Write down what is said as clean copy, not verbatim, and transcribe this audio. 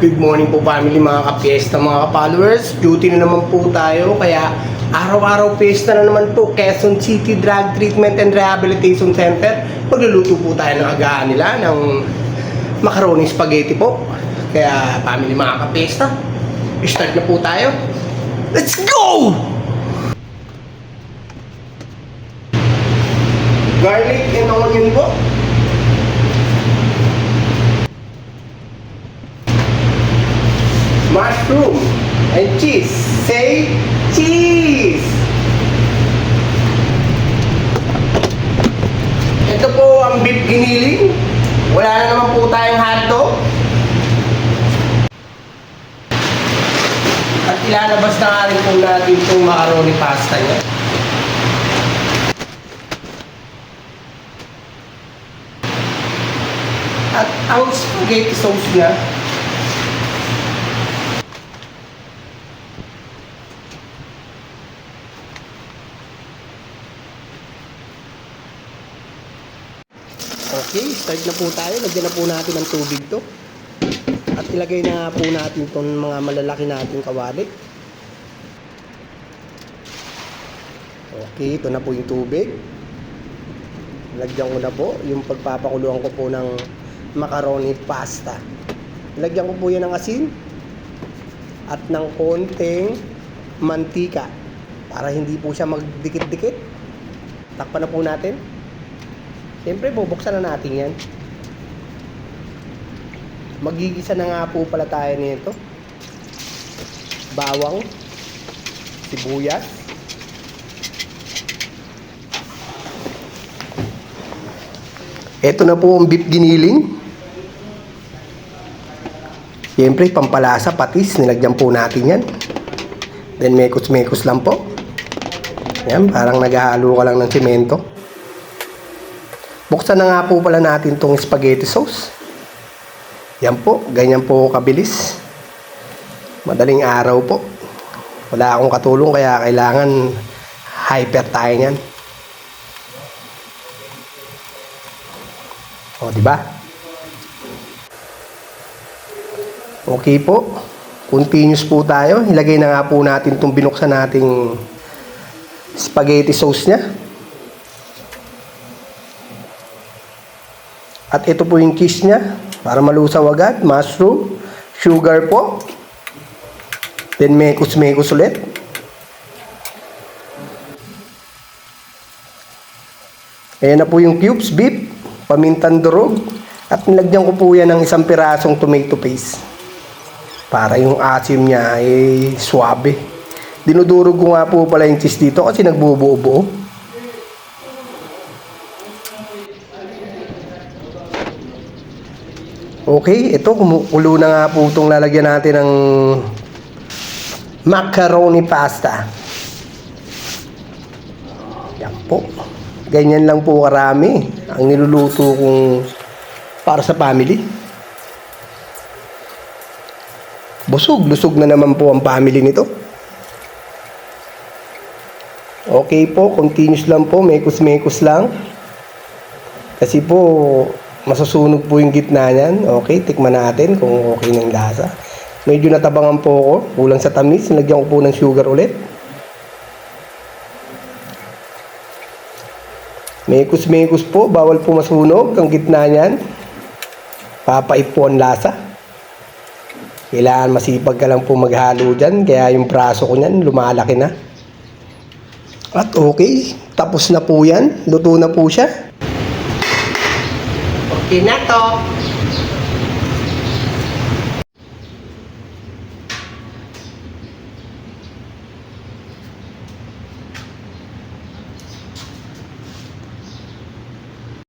Good morning po family, mga ka-fiesta, mga ka-followers. Duty na naman po tayo, kaya araw-araw fiesta na naman po. Quezon City Drug Treatment and Rehabilitation Center. Magluluto po tayo ng agahan nila ng macaroni spaghetti po. Kaya family, mga ka-fiesta, start na po tayo. Let's go! Garlic and onion po. Mushroom and cheese. Say cheese! Ito po ang beef giniling. Wala na naman po tayong hotdog. At ilalabas na nga rin po natin itong macaroni pasta niya. At ang spaghetti sauce niya, okay, start na po tayo. Lagyan na po natin ng tubig to. At ilagay na po natin itong mga malalaki nating kawali. Okay, ito na po yung tubig. Lagyan ko na po yung pagpapakuluan ko po ng macaroni pasta. Lagyan ko po yan ng asin at ng konting mantika para hindi po siya magdikit-dikit. Takpan na po natin. Siyempre, bubuksan na natin yan. Magigisa na nga po pala tayo nito. Bawang, sibuyas, ito na po ang beef giniling. Siyempre, pampalasa, patis, nilagyan po natin yan. Then, mekos-mekos lang po. Yan, parang naghahalo ka lang ng semento. Buksan na nga po pala natin itong spaghetti sauce. Yan po, ganyan po kabilis. Madaling araw po. Wala akong katulong kaya kailangan hyper tayo niyan. O, diba? Okay po. Continuous po tayo. Ilagay na nga po natin itong binuksan nating spaghetti sauce niya. At ito po yung cheese niya para malusaw agad. Mushroom, sugar po. Then mekos-mekos ulit. Ayan na po yung cubes beef, pamintang durog. At nilagyan ko po yan ng isang pirasong tomato paste. Para yung asim niya ay suabe. Dinudurog ko nga po pala yung cheese dito kasi nagbubuo-buo. Okay, ito kumukulo na nga po itong lalagyan natin ng macaroni pasta. Yan po. Ganyan lang po karami ang niluluto kong para sa family. Busog-lusog na naman po ang family nito. Okay po, continuous lang po, mekos-mekos lang. Kasi po, masusunog po yung gitna niyan. Okay, tikman natin kung okay na yung lasa. Medyo natabangan po ako. Kulang sa tamis. Nilagyan ko po ng sugar ulit. Mekos-mekos po. Bawal po masunog ang gitna niyan. Papait po ang lasa. Kailangan masipag ka lang po maghalo dyan. Kaya yung praso ko niyan lumalaki na. At okay. Tapos na po yan. Luto na po siya. Okay na to.